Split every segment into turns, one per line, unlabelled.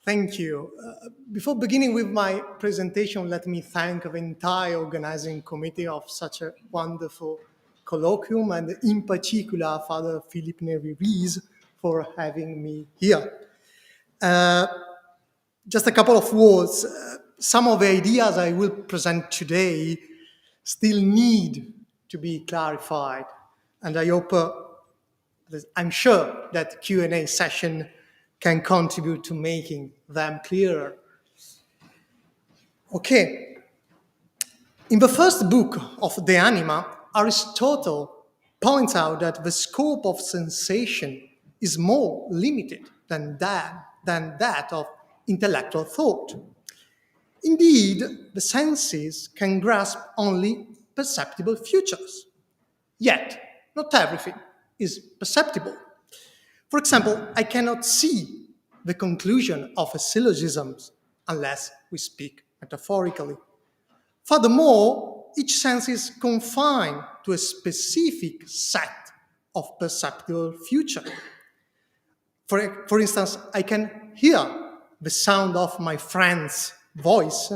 Thank you. Before beginning with my presentation, let me thank the entire organizing committee of such a wonderful colloquium, and in particular Father Philip Neri-Rees for having me here. Just a couple of words. Some of the ideas I will present today still need to be clarified, and I'm sure that Q&A session can contribute to making them clearer. Okay. In the first book of De Anima, Aristotle points out that the scope of sensation is more limited than that of intellectual thought. Indeed, the senses can grasp only perceptible futures. Yet, not everything is perceptible. For example, I cannot see the conclusion of a syllogism unless we speak metaphorically. Furthermore, each sense is confined to a specific set of perceptible future. For instance, I can hear the sound of my friend's voice,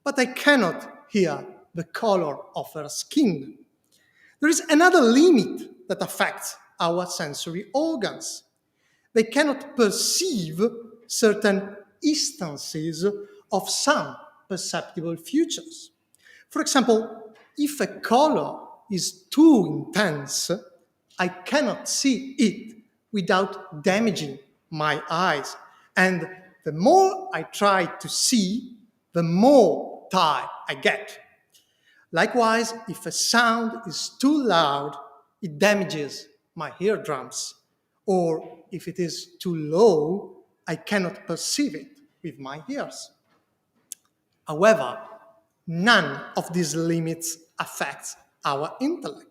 but I cannot hear the color of her skin. There is another limit that affects our sensory organs. They cannot perceive certain instances of some perceptible futures. For example, if a color is too intense, I cannot see it without damaging my eyes. And the more I try to see, the more tired I get. Likewise, if a sound is too loud, it damages my eardrums. Or if it is too low, I cannot perceive it with my ears. However, none of these limits affects our intellect.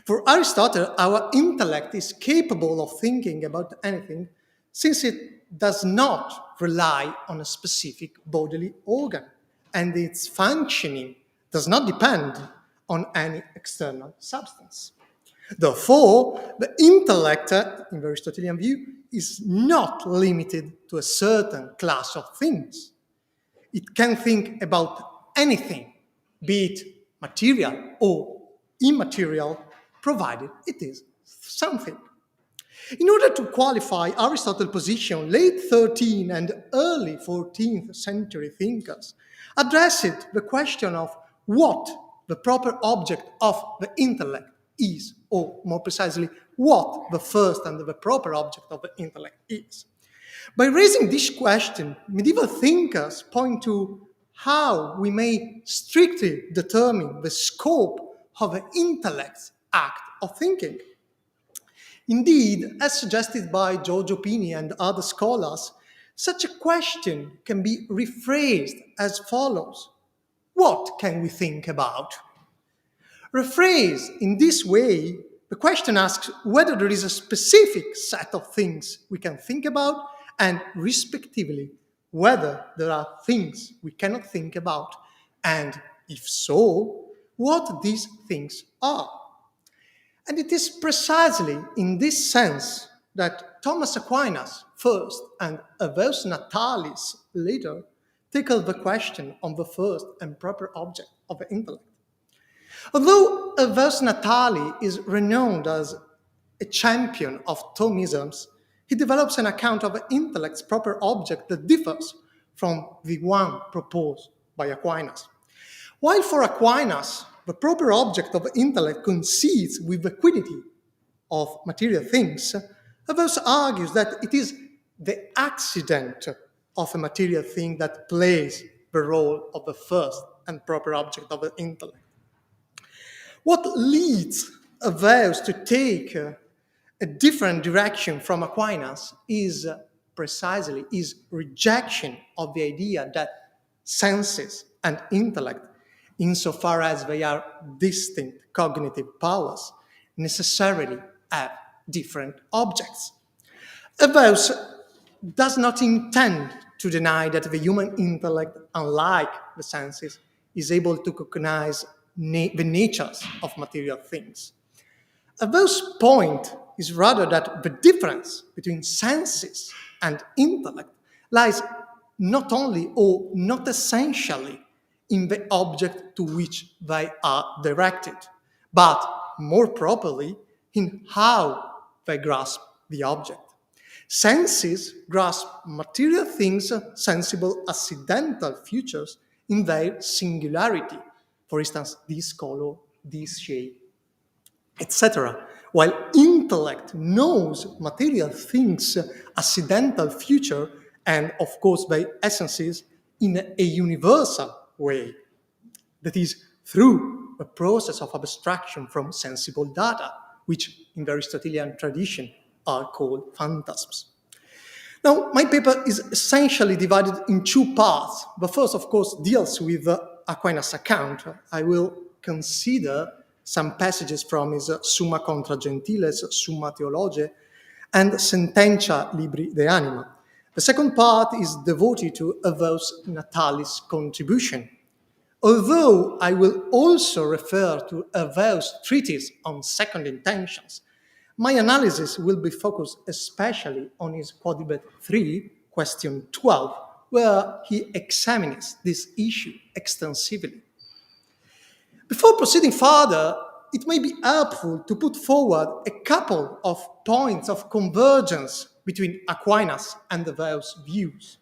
For Aristotle, our intellect is capable of thinking about anything since it does not rely on a specific bodily organ, and its functioning does not depend on any external substance. Therefore, the intellect, in the Aristotelian view, is not limited to a certain class of things. It can think about anything, be it material or immaterial, provided it is something. In order to qualify Aristotle's position, late 13th and early 14th century thinkers addressed the question of what the proper object of the intellect is, or more precisely, what the first and the proper object of the intellect is. By raising this question, medieval thinkers point to how we may strictly determine the scope of the intellect's act of thinking. Indeed, as suggested by Giorgio Pini and other scholars, such a question can be rephrased as follows: what can we think about? Rephrased in this way, the question asks whether there is a specific set of things we can think about, and respectively, whether there are things we cannot think about, and if so, what these things are. And it is precisely in this sense that Thomas Aquinas first and Hervaeus Natalis later tackle the question on the first and proper object of the intellect. Although Hervaeus Natalis is renowned as a champion of Thomisms, he develops an account of the intellect's proper object that differs from the one proposed by Aquinas. While for Aquinas, the proper object of the intellect coincides with the quiddity of material things, Hervaeus argues that it is the accident of a material thing that plays the role of the first and proper object of the intellect. What leads Hervaeus to take a different direction from Aquinas is precisely his rejection of the idea that senses and intellect, insofar as they are distinct cognitive powers, necessarily have different objects. Hervaeus does not intend to deny that the human intellect, unlike the senses, is able to recognize the natures of material things. Hervaeus' point is rather that the difference between senses and intellect lies not only or not essentially in the object to which they are directed, but more properly in how they grasp the object. Senses grasp material things, sensible accidental futures, in their singularity. For instance, this color, this shape, etc. While intellect knows material things, accidental future, and of course by essences in a universal way. That is, through a process of abstraction from sensible data, which in the Aristotelian tradition are called phantasms. Now, my paper is essentially divided in two parts. The first, of course, deals with Aquinas' account. I will consider some passages from his Summa contra Gentiles, Summa Theologiae, and Sententia Libri de Anima. The second part is devoted to Hervaeus Natalis' contribution. Although I will also refer to Hervaeus' treatise on second intentions, my analysis will be focused especially on his Quodlibet 3, question 12, where he examines this issue extensively. Before proceeding further, it may be helpful to put forward a couple of points of convergence between Aquinas and Hervaeus' views.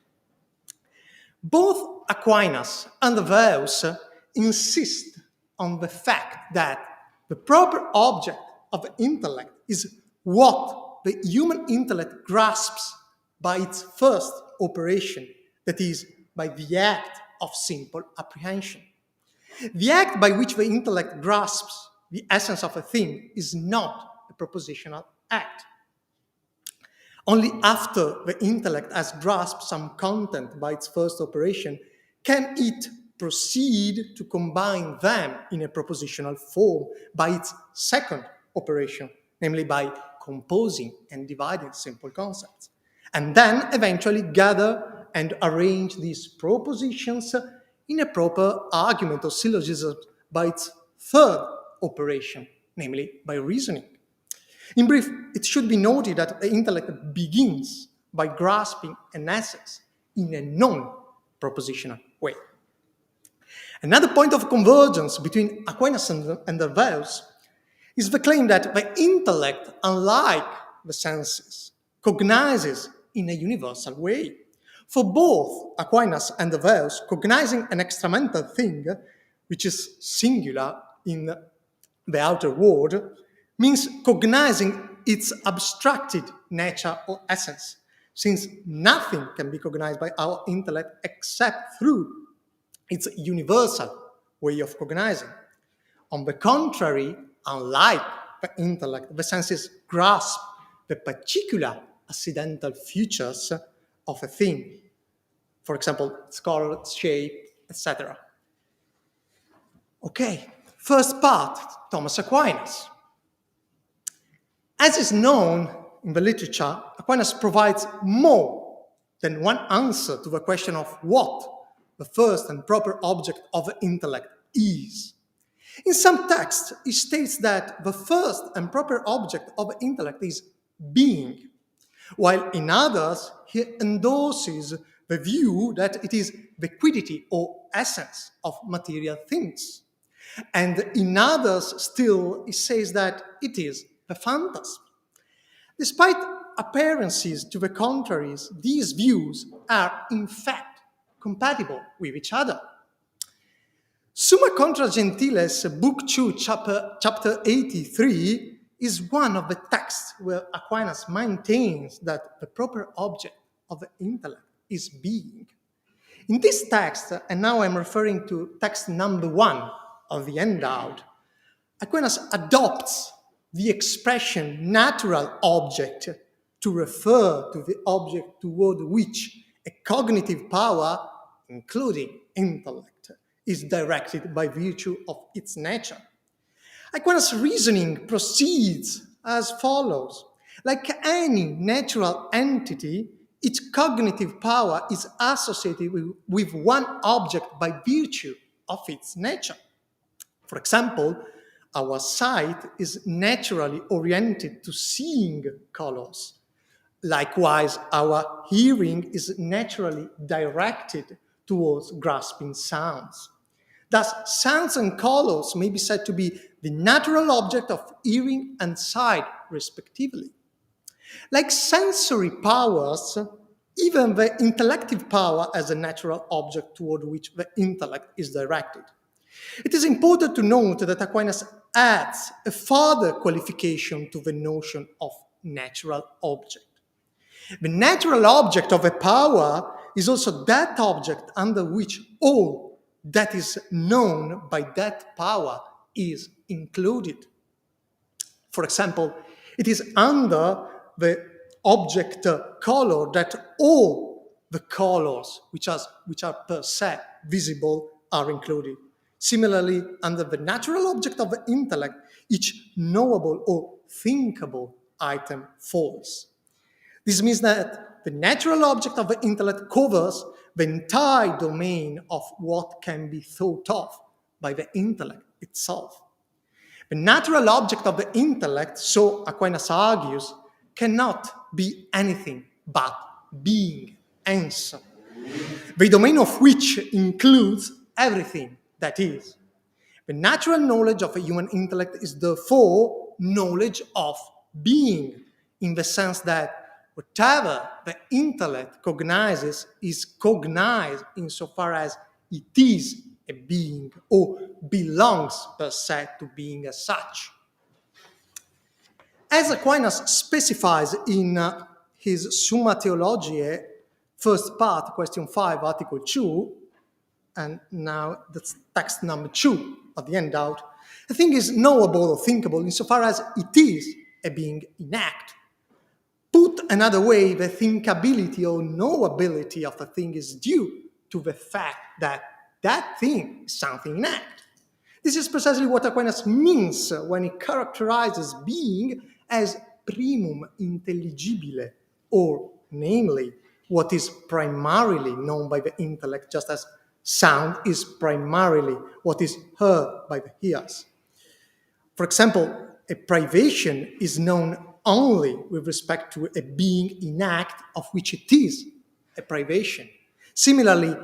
Both Aquinas and Hervaeus insist on the fact that the proper object of the intellect is what the human intellect grasps by its first operation, that is, by the act of simple apprehension. The act by which the intellect grasps the essence of a thing is not a propositional act. Only after the intellect has grasped some content by its first operation can it proceed to combine them in a propositional form by its second operation, namely by composing and dividing simple concepts, and then eventually gather and arrange these propositions in a proper argument or syllogism by its third operation, namely by reasoning. In brief, it should be noted that the intellect begins by grasping an essence in a non-propositional way. Another point of convergence between Aquinas and Hervaeus is the claim that the intellect, unlike the senses, cognizes in a universal way. For both Aquinas and Hervaeus, cognizing an extramental thing, which is singular in the outer world, means cognizing its abstracted nature or essence, since nothing can be cognized by our intellect except through its universal way of cognizing. On the contrary, unlike the intellect, the senses grasp the particular accidental features of a thing, for example, its color, its shape, etc. Okay, first part, Thomas Aquinas. As is known in the literature, Aquinas provides more than one answer to the question of what the first and proper object of the intellect is. In some texts, he states that the first and proper object of the intellect is being, while in others, he endorses the view that it is the quiddity or essence of material things. And in others still, he says that it is the phantasm. Despite appearances to the contraries, these views are in fact compatible with each other. Summa contra Gentiles, Book 2, chapter 83, is one of the texts where Aquinas maintains that the proper object of the intellect is being. In this text, and now I'm referring to text number 1 of the handout, Aquinas adopts the expression natural object to refer to the object toward which a cognitive power, including intellect, is directed by virtue of its nature. Aquinas' reasoning proceeds as follows. Like any natural entity, its cognitive power is associated with one object by virtue of its nature. For example, our sight is naturally oriented to seeing colors. Likewise, our hearing is naturally directed towards grasping sounds. Thus, sounds and colors may be said to be the natural object of hearing and sight, respectively. Like sensory powers, even the intellective power has a natural object toward which the intellect is directed. It is important to note that Aquinas adds a further qualification to the notion of natural object. The natural object of a power is also that object under which all that is known by that power is included. For example, it is under the object color that all the colors which are per se visible are included. Similarly, under the natural object of the intellect, each knowable or thinkable item falls. This means that the natural object of the intellect covers the entire domain of what can be thought of by the intellect itself. The natural object of the intellect, so Aquinas argues, cannot be anything but being, hence, the domain of which includes everything that is. The natural knowledge of a human intellect is therefore knowledge of being, in the sense that whatever the intellect cognizes is cognized insofar as it is a being or belongs per se to being as such. As Aquinas specifies in his Summa Theologiae, first part, question 5, article 2, and now that's text number 2 of the handout, a thing is knowable or thinkable insofar as it is a being in act. Put another way, the thinkability or knowability of a thing is due to the fact that that thing is something in act. This is precisely what Aquinas means when he characterizes being as primum intelligibile, or namely, what is primarily known by the intellect, just as sound is primarily what is heard by the ears. For example, a privation is known only with respect to a being in act of which it is a privation. Similarly,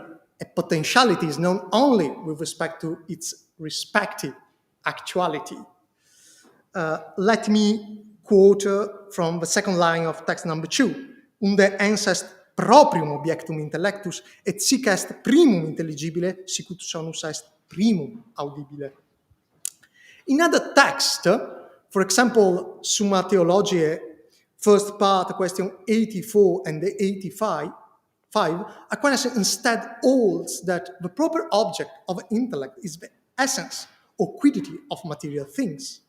a potentiality is known only with respect to its respective actuality. Let me quote from the second line of text number 2. Unde ens est proprium objectum intellectus, et sic est primum intelligibile, sic ut sonus est primum audibile. In other text, for example, Summa Theologiae, first part, question 84 and 85, Aquinas instead holds that the proper object of intellect is the essence or quiddity of material things.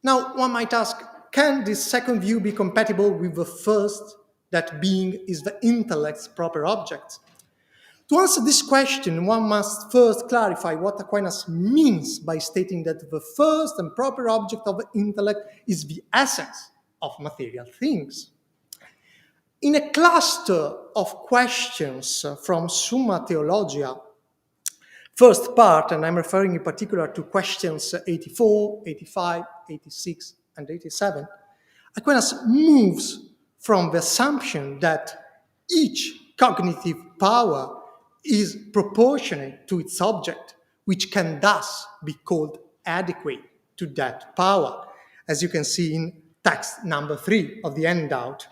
Now, one might ask, can this second view be compatible with the first, that being is the intellect's proper object? To answer this question, one must first clarify what Aquinas means by stating that the first and proper object of the intellect is the essence of material things. In a cluster of questions from Summa Theologia, first part, and I'm referring in particular to questions 84, 85, 86, and 87, Aquinas moves from the assumption that each cognitive power is proportionate to its object, which can thus be called adequate to that power. As you can see in text number 3 of the handout,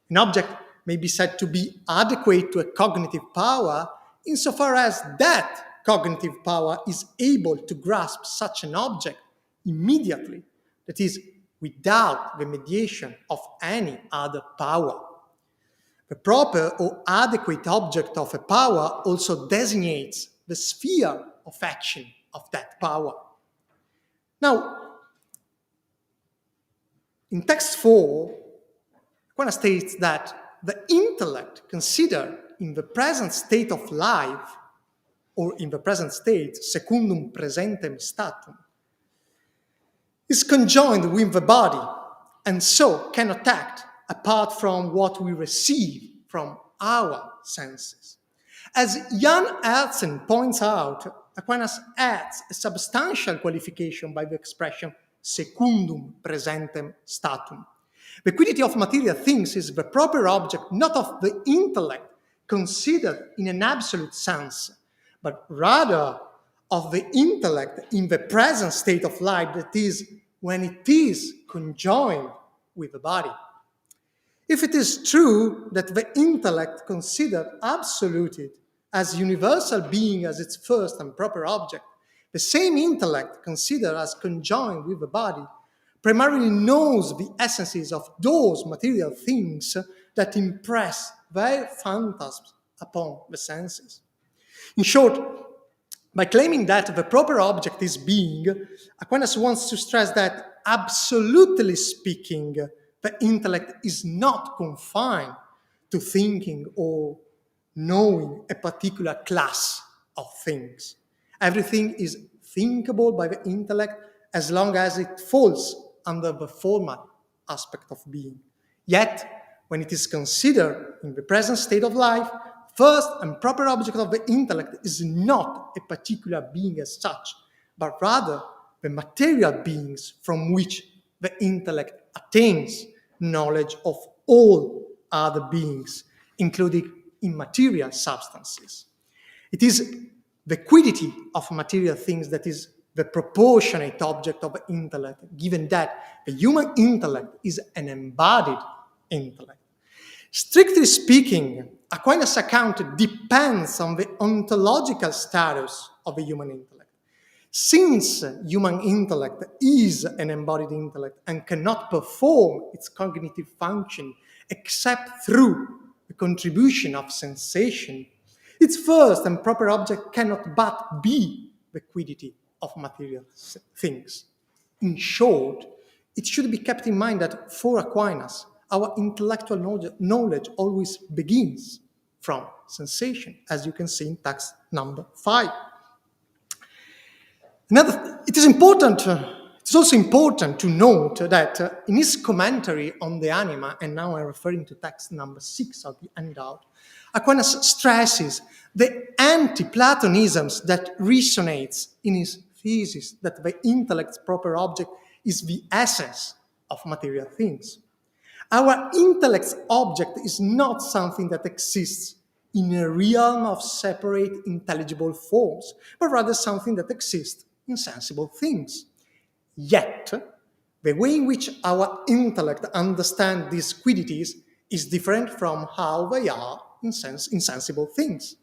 an object may be said to be adequate to a cognitive power insofar as that cognitive power is able to grasp such an object immediately, that is, without the mediation of any other power. The proper or adequate object of a power also designates the sphere of action of that power. Now, in text 4, Aquinas states that the intellect considered in the present state of life, or in the present state, secundum praesentem statum, is conjoined with the body, and so cannot act apart from what we receive from our senses. As Jan Hertzen points out, Aquinas adds a substantial qualification by the expression secundum praesentem statum. The quiddity of material things is the proper object not of the intellect considered in an absolute sense, but rather of the intellect in the present state of life, that is, when it is conjoined with the body. If it is true that the intellect considered absolute as universal being as its first and proper object, the same intellect considered as conjoined with the body primarily knows the essences of those material things that impress their phantasms upon the senses. In short, by claiming that the proper object is being, Aquinas wants to stress that, absolutely speaking, the intellect is not confined to thinking or knowing a particular class of things. Everything is thinkable by the intellect as long as it falls under the formal aspect of being. Yet, when it is considered in the present state of life, first and proper object of the intellect is not a particular being as such, but rather the material beings from which the intellect attains knowledge of all other beings, including immaterial substances. It is the quiddity of material things that is the proportionate object of the intellect, given that the human intellect is an embodied intellect. Strictly speaking, Aquinas' account depends on the ontological status of the human intellect. Since human intellect is an embodied intellect and cannot perform its cognitive function except through the contribution of sensation, its first and proper object cannot but be the quiddity of material things. In short, it should be kept in mind that for Aquinas, our intellectual knowledge always begins from sensation, as you can see in text number 5. It is also important to note that in his commentary on the Anima, and now I'm referring to text number 6 of the handout, Aquinas stresses the anti-Platonisms that resonates in his thesis that the intellect's proper object is the essence of material things. Our intellect's object is not something that exists in a realm of separate intelligible forms, but rather something that exists in sensible things. Yet, the way in which our intellect understands these quiddities is different from how they are in sensible things.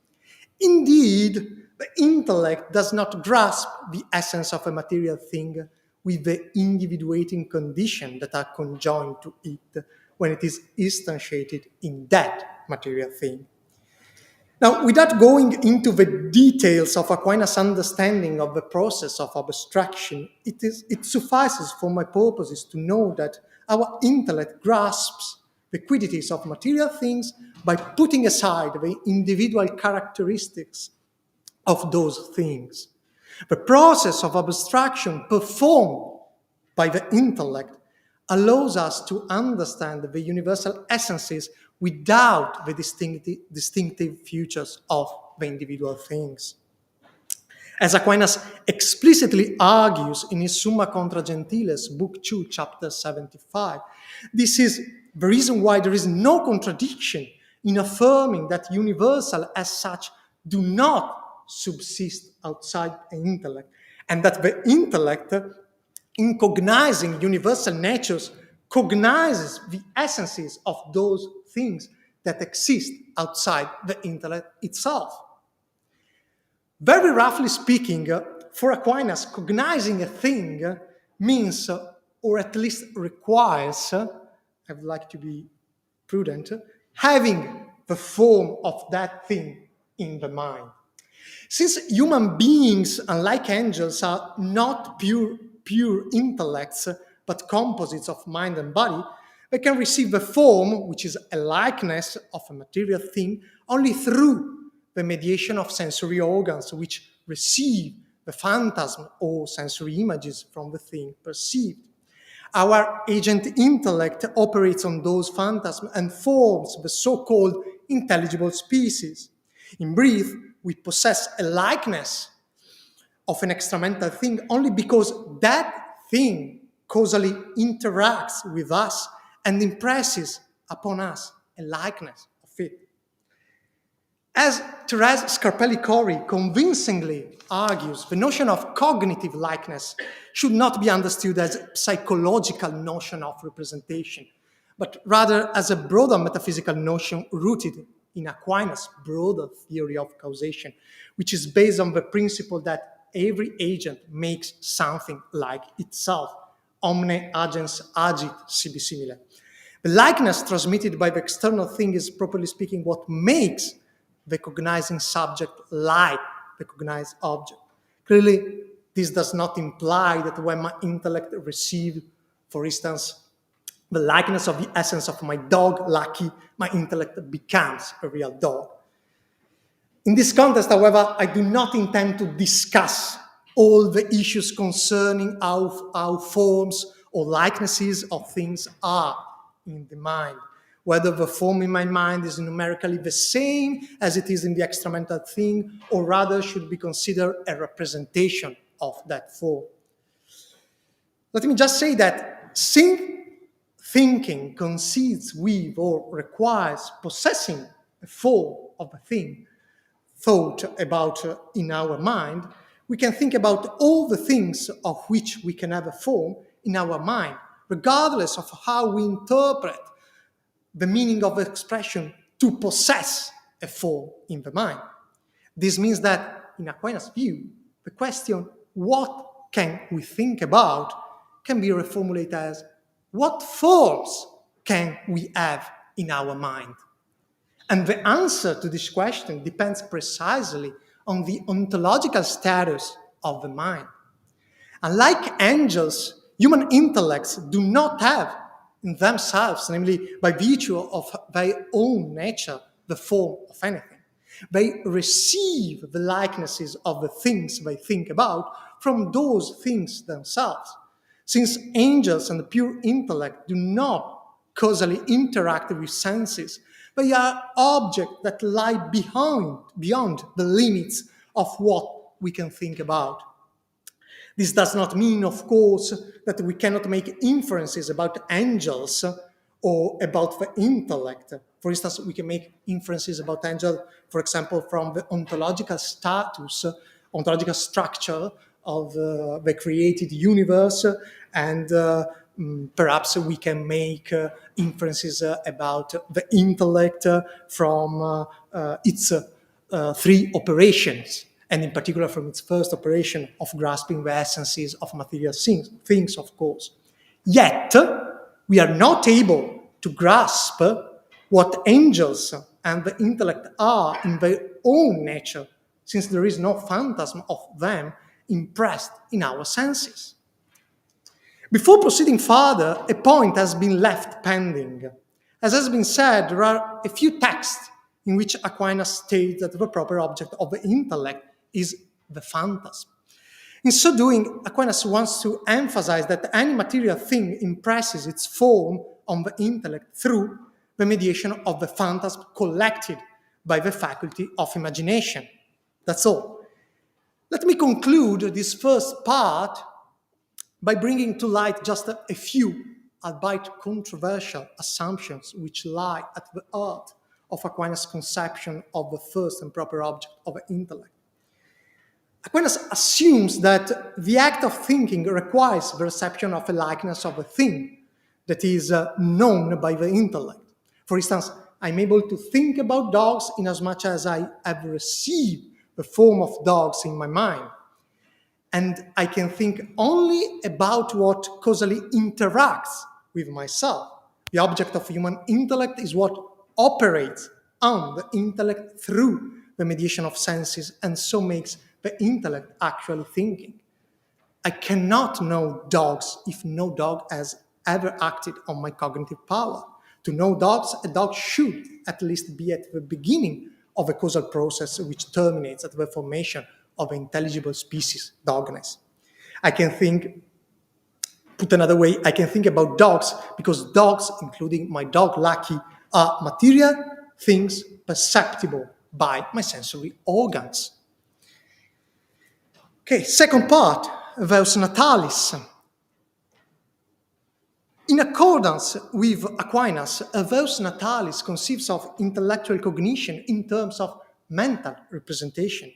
Indeed, the intellect does not grasp the essence of a material thing with the individuating conditions that are conjoined to it when it is instantiated in that material thing. Now, without going into the details of Aquinas' understanding of the process of abstraction, it suffices for my purposes to know that our intellect grasps the quiddities of material things by putting aside the individual characteristics of those things. The process of abstraction performed by the intellect allows us to understand the universal essences without the distinctive features of the individual things. As Aquinas explicitly argues in his Summa Contra Gentiles, Book 2, Chapter 75, this is the reason why there is no contradiction in affirming that universal as such do not subsist outside the intellect, and that the intellect, in cognizing universal natures, cognizes the essences of those things that exist outside the intellect itself. Very roughly speaking, for Aquinas, cognizing a thing means, or at least requires, I would like to be prudent, having the form of that thing in the mind. Since human beings, unlike angels, are not pure intellects, but composites of mind and body, they can receive the form, which is a likeness of a material thing, only through the mediation of sensory organs, which receive the phantasm or sensory images from the thing perceived. Our agent intellect operates on those phantasms and forms the so-called intelligible species. In brief, we possess a likeness of an extramental thing only because that thing causally interacts with us and impresses upon us a likeness of it. As Therese Scarpelli-Cori convincingly argues, the notion of cognitive likeness should not be understood as a psychological notion of representation, but rather as a broader metaphysical notion rooted in Aquinas' broader theory of causation, which is based on the principle that every agent makes something like itself. Omne agens agit sibi simile. The likeness transmitted by the external thing is, properly speaking, what makes the cognizing subject like the cognized object. Clearly, this does not imply that when my intellect receives, for instance, the likeness of the essence of my dog, Lucky, my intellect becomes a real dog. In this context, however, I do not intend to discuss all the issues concerning how forms or likenesses of things are in the mind, whether the form in my mind is numerically the same as it is in the extramental thing, or rather should be considered a representation of that form. Let me just say that since thinking concedes with or requires possessing a form of a thing thought about in our mind, we can think about all the things of which we can have a form in our mind, regardless of how we interpret the meaning of expression to possess a form in the mind. This means that, in Aquinas' view, the question, what can we think about, can be reformulated as, what forms can we have in our mind? And the answer to this question depends precisely on the ontological status of the mind. Unlike angels, human intellects do not have in themselves, namely by virtue of their own nature, the form of anything. They receive the likenesses of the things they think about from those things themselves. Since angels and the pure intellect do not causally interact with senses, they are objects that lie beyond the limits of what we can think about. This does not mean, of course, that we cannot make inferences about angels or about the intellect. For instance, we can make inferences about angels, for example, from the ontological status, ontological structure of the created universe, and perhaps we can make inferences about the intellect from its three operations, and in particular from its first operation of grasping the essences of material things, of course. Yet, we are not able to grasp what angels and the intellect are in their own nature, since there is no phantasm of them impressed in our senses. Before proceeding further, a point has been left pending. As has been said, there are a few texts in which Aquinas states that the proper object of the intellect is the phantasm. In so doing, Aquinas wants to emphasize that any material thing impresses its form on the intellect through the mediation of the phantasm collected by the faculty of imagination. That's all. Let me conclude this first part by bringing to light just a few, albeit controversial, assumptions which lie at the heart of Aquinas' conception of the first and proper object of the intellect. Aquinas assumes that the act of thinking requires the reception of a likeness of a thing that is known by the intellect. For instance, I'm able to think about dogs inasmuch as I have received the form of dogs in my mind. And I can think only about what causally interacts with myself. The object of human intellect is what operates on the intellect through the mediation of senses, and so makes the intellect actually thinking. I cannot know dogs if no dog has ever acted on my cognitive power. To know dogs, a dog should at least be at the beginning of a causal process which terminates at the formation of an intelligible species, dogness. I can think, put another way, I can think about dogs because dogs, including my dog Lucky, are material things perceptible by my sensory organs. Okay, second part, Hervaeus Natalis. In accordance with Aquinas, Hervaeus Natalis conceives of intellectual cognition in terms of mental representation.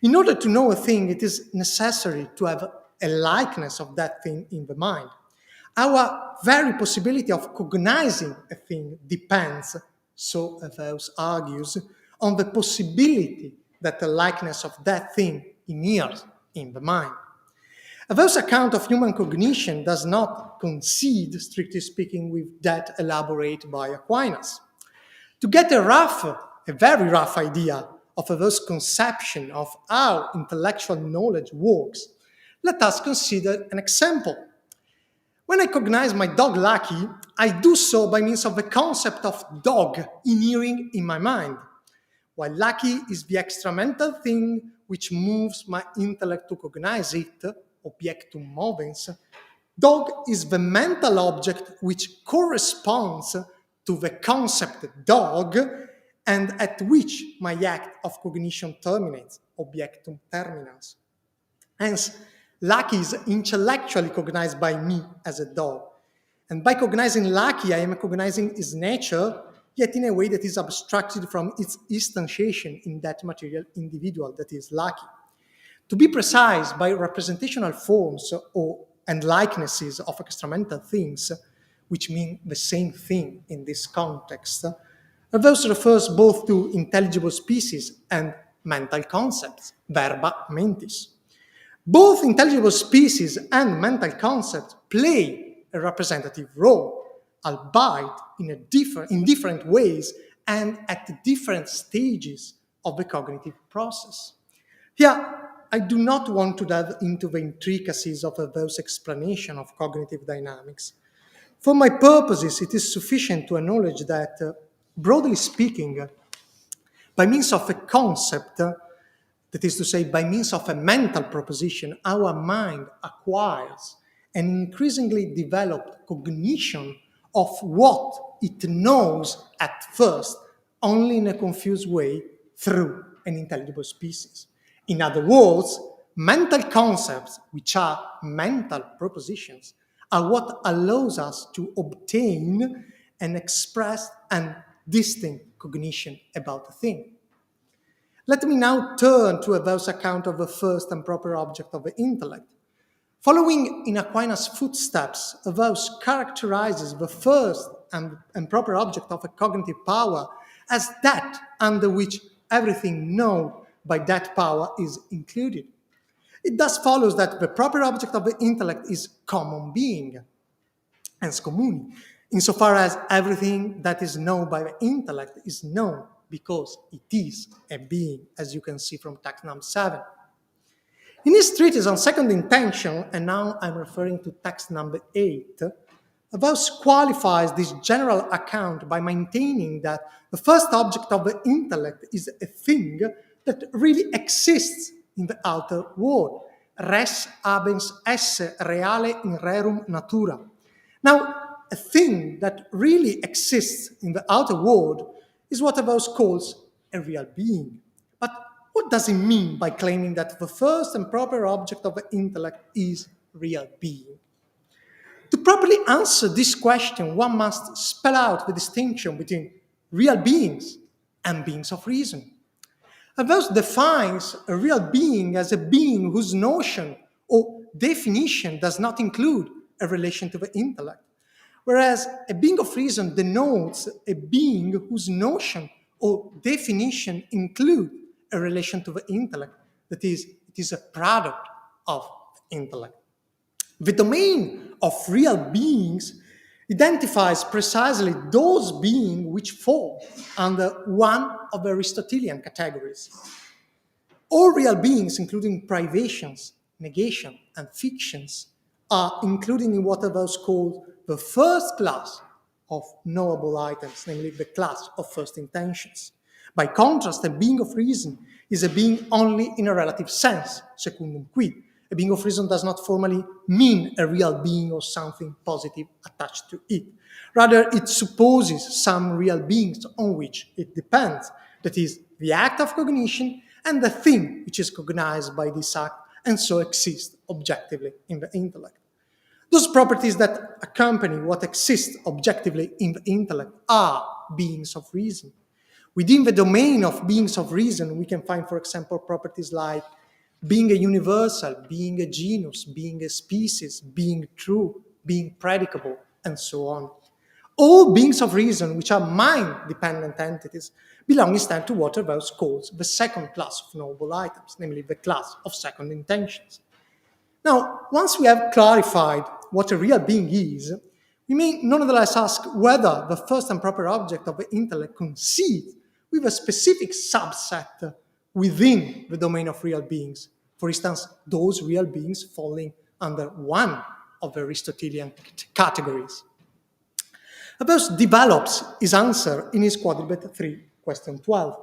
In order to know a thing, it is necessary to have a likeness of that thing in the mind. Our very possibility of cognizing a thing depends, so Hervaeus argues, on the possibility that the likeness of that thing inheres in the mind. Hervaeus' account of human cognition does not coincide, strictly speaking, with that elaborated by Aquinas. To get a very rough idea of Hervaeus' conception of how intellectual knowledge works, let us consider an example. When I cognize my dog Lucky, I do so by means of the concept of dog inhering in my mind, while Lucky is the extramental thing which moves my intellect to cognize it, objectum movens. Dog is the mental object which corresponds to the concept dog and at which my act of cognition terminates, objectum terminans. Hence, Lucky is intellectually cognized by me as a dog. And by cognizing Lucky, I am cognizing his nature, yet in a way that is abstracted from its instantiation in that material individual that is Lucky. To be precise, by representational forms and likenesses of extramental things, which mean the same thing in this context, Hervaeus refers both to intelligible species and mental concepts, verba mentis. Both intelligible species and mental concepts play a representative role, albeit in different ways and at different stages of the cognitive process. Here, I do not want to dive into the intricacies of Hervaeus' explanation of cognitive dynamics. For my purposes, it is sufficient to acknowledge that, broadly speaking, by means of a concept, that is to say, by means of a mental proposition, our mind acquires an increasingly developed cognition of what it knows at first, only in a confused way, through an intelligible species. In other words, mental concepts, which are mental propositions, are what allows us to obtain an expressed and distinct cognition about a thing. Let me now turn to Hervaeus' account of the first and proper object of the intellect. Following in Aquinas' footsteps, Hervaeus characterizes the first and proper object of a cognitive power as that under which everything known by that power is included. It thus follows that the proper object of the intellect is common being, hence communi, insofar as everything that is known by the intellect is known because it is a being, as you can see from text number 7. In his treatise on second intention, and now I'm referring to text number 8, Hervaeus qualifies this general account by maintaining that the first object of the intellect is a thing that really exists in the outer world. Res habens esse reale in rerum natura. Now, a thing that really exists in the outer world is what Hervaeus calls a real being. But what does he mean by claiming that the first and proper object of the intellect is real being? To properly answer this question, one must spell out the distinction between real beings and beings of reason. Hervaeus defines a real being as a being whose notion or definition does not include a relation to the intellect, whereas a being of reason denotes a being whose notion or definition include a relation to the intellect, that is, it is a product of the intellect. The domain of real beings identifies precisely those beings which fall under one of the Aristotelian categories. All real beings, including privations, negation, and fictions, are included in what Hervaeus called the first class of knowable items, namely the class of first intentions. By contrast, a being of reason is a being only in a relative sense, secundum quid. A being of reason does not formally mean a real being or something positive attached to it. Rather, it supposes some real beings on which it depends, that is, the act of cognition and the thing which is cognized by this act and so exists objectively in the intellect. Those properties that accompany what exists objectively in the intellect are beings of reason. Within the domain of beings of reason, we can find, for example, properties like being a universal, being a genus, being a species, being true, being predicable, and so on. All beings of reason, which are mind-dependent entities, belong instead to what Hervaeus calls the second class of knowable items, namely the class of second intentions. Now, once we have clarified what a real being is, we may nonetheless ask whether the first and proper object of the intellect concedes with a specific subset within the domain of real beings. For instance, those real beings falling under one of the Aristotelian categories. Hervaeus develops his answer in his quadruped 3, question 12.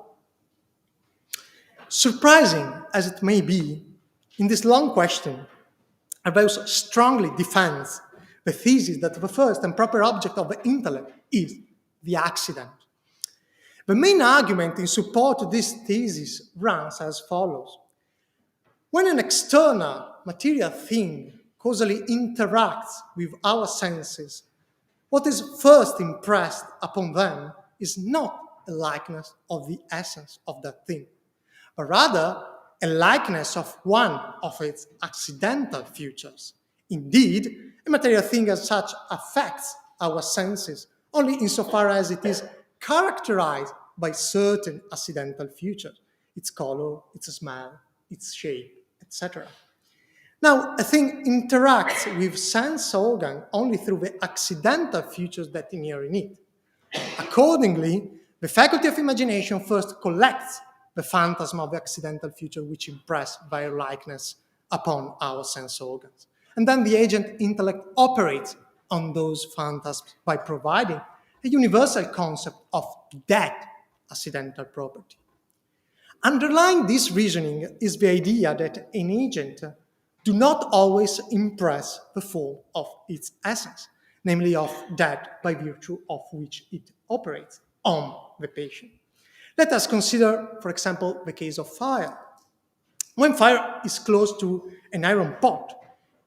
Surprising as it may be, in this long question, Hervaeus strongly defends the thesis that the first and proper object of the intellect is the accident. The main argument in support of this thesis runs as follows. When an external material thing causally interacts with our senses, what is first impressed upon them is not a likeness of the essence of that thing, but rather a likeness of one of its accidental features. Indeed, a material thing as such affects our senses only insofar as it is characterized by certain accidental features, its color, its smell, its shape, etc. Now, a thing interacts with sense organ only through the accidental features that inhere in it. Accordingly, the faculty of imagination first collects the phantasm of the accidental feature which impress their likeness upon our sense organs. And then the agent intellect operates on those phantasms by providing a universal concept of that accidental property. Underlying this reasoning is the idea that an agent do not always impress the form of its essence, namely of that by virtue of which it operates on the patient. Let us consider, for example, the case of fire. When fire is close to an iron pot,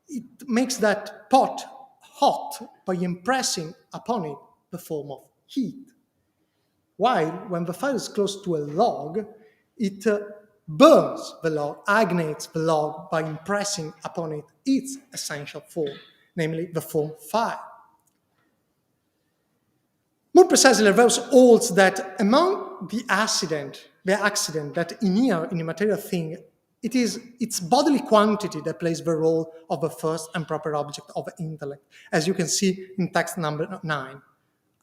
it makes that pot hot by impressing upon it the form of heat. While when the fire is close to a log, it burns the log, agnates the log by impressing upon it its essential form, namely the form fire. More precisely, Hervaeus holds that among the accident that inhere in a material thing, it is its bodily quantity that plays the role of the first and proper object of the intellect, as you can see in text number 9.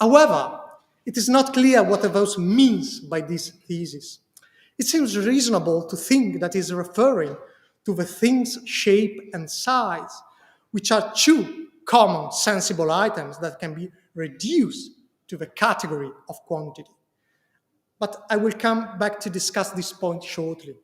However, it is not clear what Hervaeus means by this thesis. It seems reasonable to think that he is referring to the thing's shape and size, which are two common sensible items that can be reduced to the category of quantity. But I will come back to discuss this point shortly.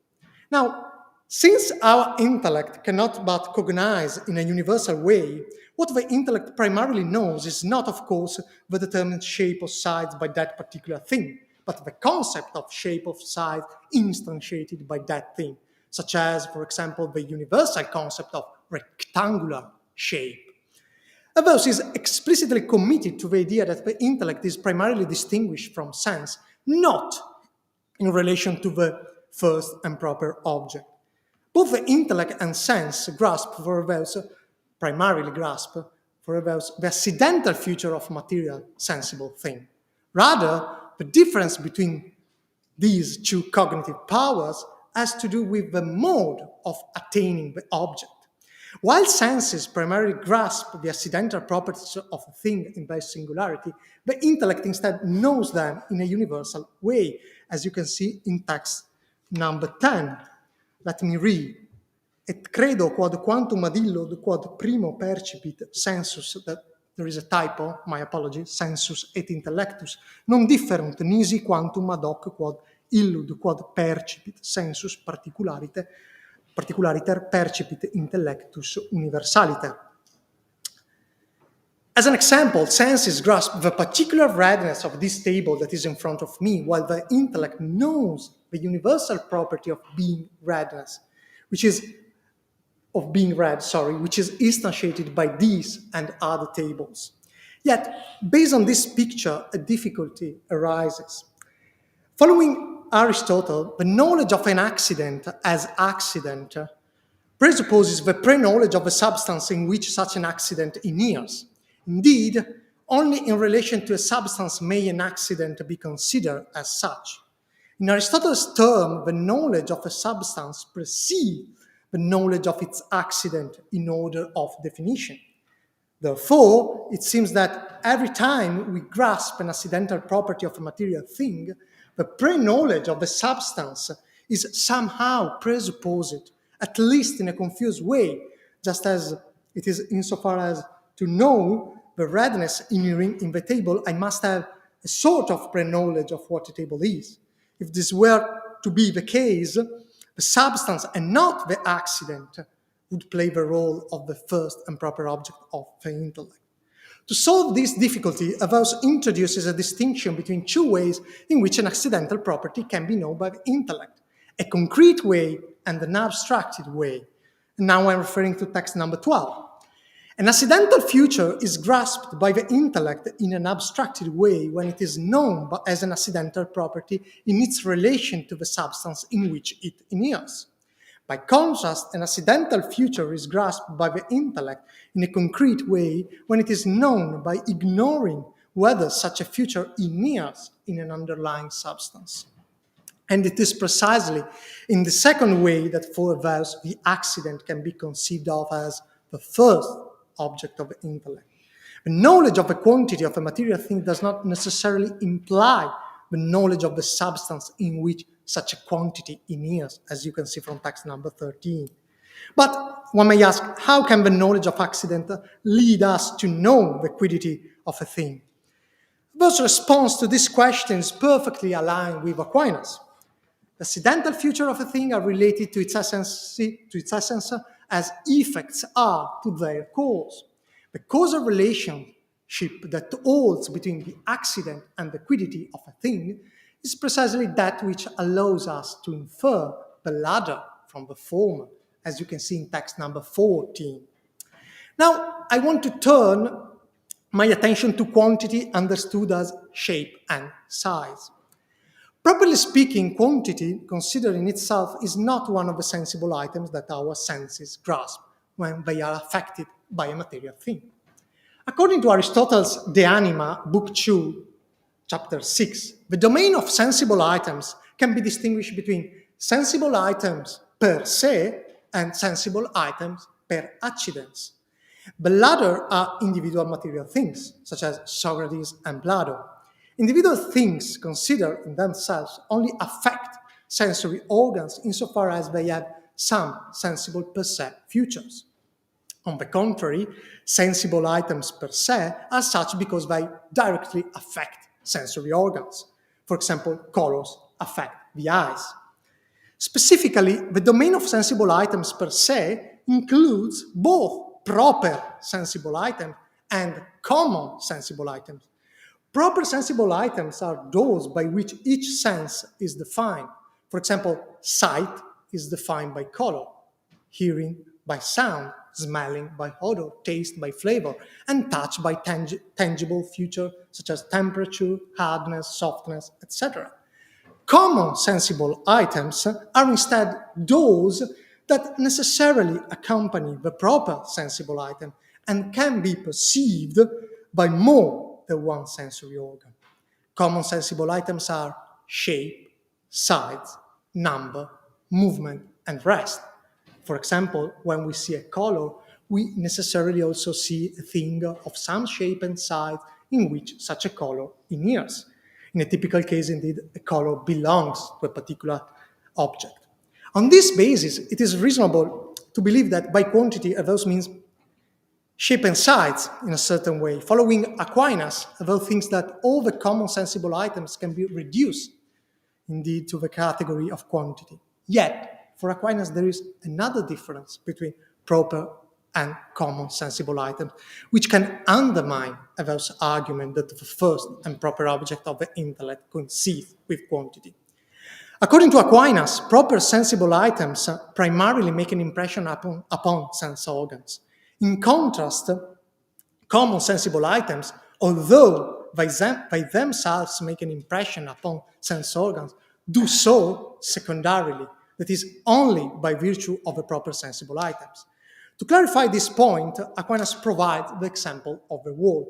Now, since our intellect cannot but cognize in a universal way, what the intellect primarily knows is not, of course, the determined shape or size by that particular thing, but the concept of shape of size instantiated by that thing, such as, for example, the universal concept of rectangular shape. Hervaeus is explicitly committed to the idea that the intellect is primarily distinguished from sense, not in relation to the first and proper object. Both the intellect and sense primarily grasp for Hervaeus the accidental feature of material sensible thing. Rather, the difference between these two cognitive powers has to do with the mode of attaining the object. While senses primarily grasp the accidental properties of a thing in their singularity, the intellect instead knows them in a universal way, as you can see in text number 10. Let me read. Et credo quod quantum ad illud quod primo percipit sensus, that there is a typo, my apologies, sensus et intellectus, non differunt nisi quantum ad hoc quod illud quod percipit sensus particulariter percipit intellectus universaliter. As an example, senses grasp the particular redness of this table that is in front of me, while the intellect knows the universal property of being redness, which is of being read, which is instantiated by these and other tables. Yet, based on this picture, a difficulty arises. Following Aristotle, the knowledge of an accident as accident presupposes the pre-knowledge of a substance in which such an accident inheres. Indeed, only in relation to a substance may an accident be considered as such. In Aristotle's term, the knowledge of a substance precedes the knowledge of its accident in order of definition. Therefore, it seems that every time we grasp an accidental property of a material thing, the pre-knowledge of the substance is somehow presupposed, at least in a confused way, just as it is insofar as to know the redness inhering in the table, I must have a sort of pre-knowledge of what the table is. If this were to be the case, the substance and not the accident would play the role of the first and proper object of the intellect. To solve this difficulty, Hervaeus introduces a distinction between two ways in which an accidental property can be known by the intellect, a concrete way and an abstracted way. And now I'm referring to text number 12. An accidental future is grasped by the intellect in an abstracted way when it is known as an accidental property in its relation to the substance in which it inheres. By contrast, an accidental future is grasped by the intellect in a concrete way when it is known by ignoring whether such a future inheres in an underlying substance. And it is precisely in the second way that for Hervaeus the accident can be conceived of as the first object of the intellect. The knowledge of the quantity of a material thing does not necessarily imply the knowledge of the substance in which such a quantity inheres, as you can see from text number 13. But one may ask, how can the knowledge of accident lead us to know the quiddity of a thing? Hervaeus' response to this question is perfectly aligned with Aquinas. The accidental future of a thing are related to its essence as effects are to their cause. The causal relationship that holds between the accident and the quiddity of a thing is precisely that which allows us to infer the latter from the former, as you can see in text number 14. Now, I want to turn my attention to quantity understood as shape and size. Properly speaking, quantity, considered in itself, is not one of the sensible items that our senses grasp when they are affected by a material thing. According to Aristotle's De Anima, Book 2, Chapter 6, the domain of sensible items can be distinguished between sensible items per se and sensible items per accidens. The latter are individual material things, such as Socrates and Plato. Individual things considered in themselves only affect sensory organs insofar as they have some sensible per se futures. On the contrary, sensible items per se are such because they directly affect sensory organs. For example, colors affect the eyes. Specifically, the domain of sensible items per se includes both proper sensible items and common sensible items. Proper sensible items are those by which each sense is defined. For example, sight is defined by color, hearing by sound, smelling by odor, taste by flavor, and touch by tangible features such as temperature, hardness, softness, etc. Common sensible items are instead those that necessarily accompany the proper sensible item and can be perceived by more than one sensory organ. Common sensible items are shape, size, number, movement, and rest. For example, when we see a color, we necessarily also see a thing of some shape and size in which such a color inheres. In a typical case, indeed, a color belongs to a particular object. On this basis, it is reasonable to believe that by quantity, Hervaeus means shape and size in a certain way. Following Aquinas, Hervaeus thinks that all the common sensible items can be reduced, indeed, to the category of quantity. Yet, for Aquinas, there is another difference between proper and common sensible items, which can undermine Hervaeus' argument that the first and proper object of the intellect coincides with quantity. According to Aquinas, proper sensible items primarily make an impression upon sense organs. In contrast, common sensible items, although by themselves make an impression upon sense organs, do so secondarily, that is, only by virtue of the proper sensible items. To clarify this point, Aquinas provides the example of the wall.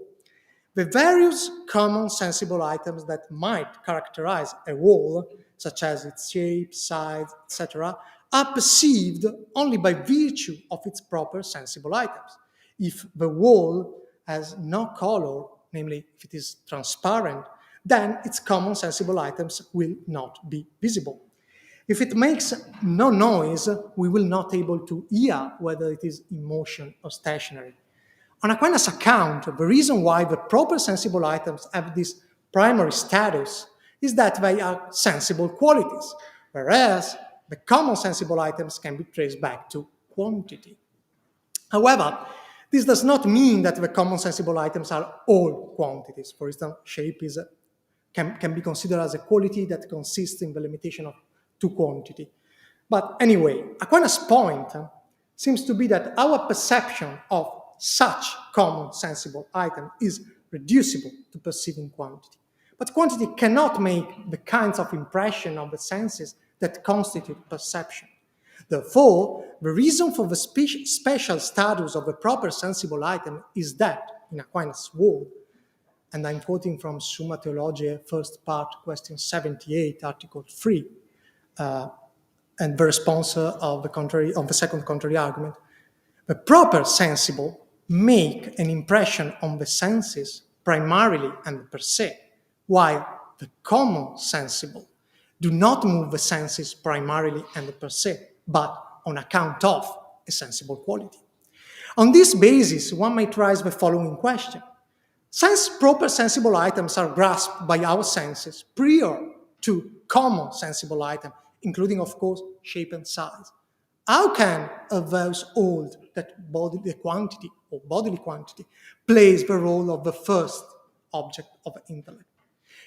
The various common sensible items that might characterize a wall, such as its shape, size, etc., are perceived only by virtue of its proper sensible items. If the wall has no color, namely if it is transparent, then its common sensible items will not be visible. If it makes no noise, we will not be able to hear whether it is in motion or stationary. On Aquinas' account, the reason why the proper sensible items have this primary status is that they are sensible qualities, whereas the common sensible items can be traced back to quantity. However, this does not mean that the common sensible items are all quantities. For instance, shape can be considered as a quality that consists in the limitation of to quantity. But anyway, Aquinas' point seems to be that our perception of such common sensible item is reducible to perceiving quantity. But quantity cannot make the kinds of impression of the senses that constitute perception. Therefore, the reason for the special status of the proper sensible item is that, in Aquinas' word, and I'm quoting from Summa Theologiae, first part, question 78, article 3, and the response of the second contrary argument, the proper sensible make an impression on the senses primarily and per se, while the common sensible do not move the senses primarily and per se, but on account of a sensible quality. On this basis, one might raise the following question. Since proper sensible items are grasped by our senses prior to common sensible items, including, of course, shape and size, how can Hervaeus hold that bodily quantity or bodily quantity plays the role of the first object of intellect?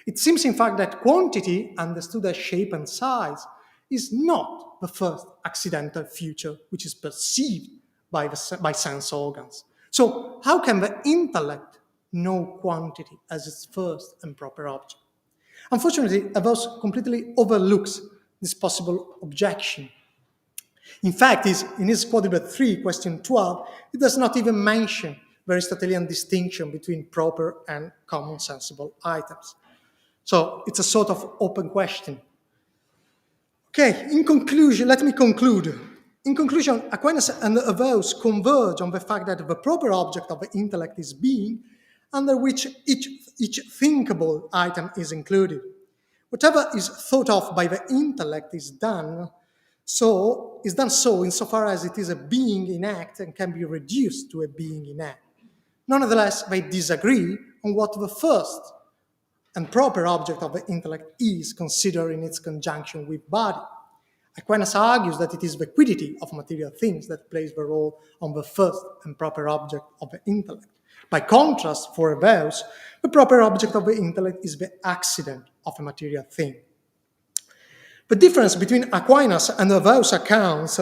It seems, in fact, that quantity, understood as shape and size, is not the first accidental feature which is perceived by sense organs. So how can the intellect know quantity as its first and proper object? Unfortunately, Hervaeus completely overlooks this possible objection. In fact, in his quadruped 3, question 12, he does not even mention the Aristotelian distinction between proper and common sensible items. So it's a sort of open question. Okay, in conclusion, let me conclude. In conclusion, Aquinas and Hervaeus converge on the fact that the proper object of the intellect is being, under which each thinkable item is included. Whatever is thought of by the intellect is done so insofar as it is a being in act and can be reduced to a being in act. Nonetheless, they disagree on what the first and proper object of the intellect is, considered in its conjunction with body. Aquinas argues that it is the quiddity of material things that plays the role on the first and proper object of the intellect. By contrast, for Hervaeus, the proper object of the intellect is the accident of a material thing. The difference between Aquinas and Hervaeus' accounts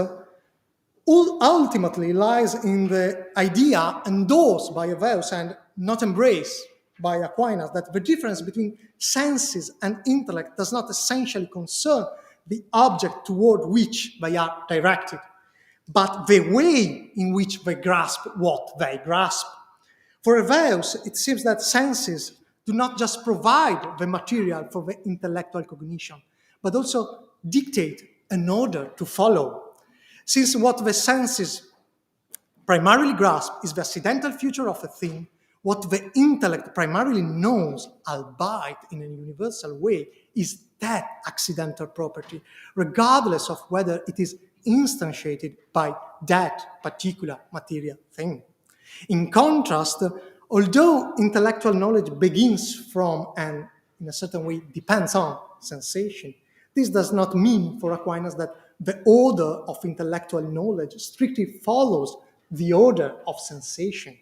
ultimately lies in the idea endorsed by Hervaeus and not embraced by Aquinas, that the difference between senses and intellect does not essentially concern the object toward which they are directed, but the way in which they grasp what they grasp. For Hervaeus, it seems that senses do not just provide the material for the intellectual cognition, but also dictate an order to follow. Since what the senses primarily grasp is the accidental future of a thing, what the intellect primarily knows, albeit in a universal way, is that accidental property, regardless of whether it is instantiated by that particular material thing. In contrast, although intellectual knowledge begins from and in a certain way depends on sensation, this does not mean for Aquinas that the order of intellectual knowledge strictly follows the order of sensation.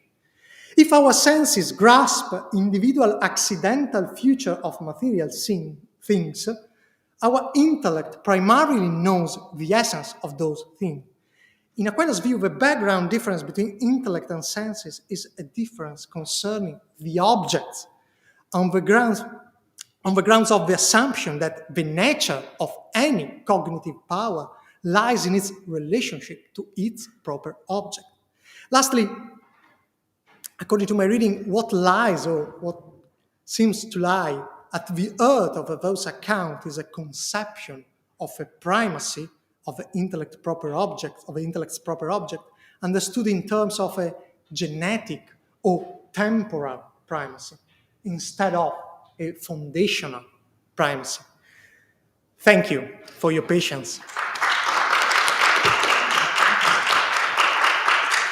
If our senses grasp individual accidental future of material things, Our intellect primarily knows the essence of those things. In Aquinas' view, the background difference between intellect and senses is a difference concerning the objects on the grounds of the assumption that the nature of any cognitive power lies in its relationship to its proper object. Lastly, according to my reading, what lies or what seems to lie at the heart of those accounts is a conception of a primacy of the intellect's proper object, understood in terms of a genetic or temporal primacy, instead of a foundational primacy. Thank you for your patience.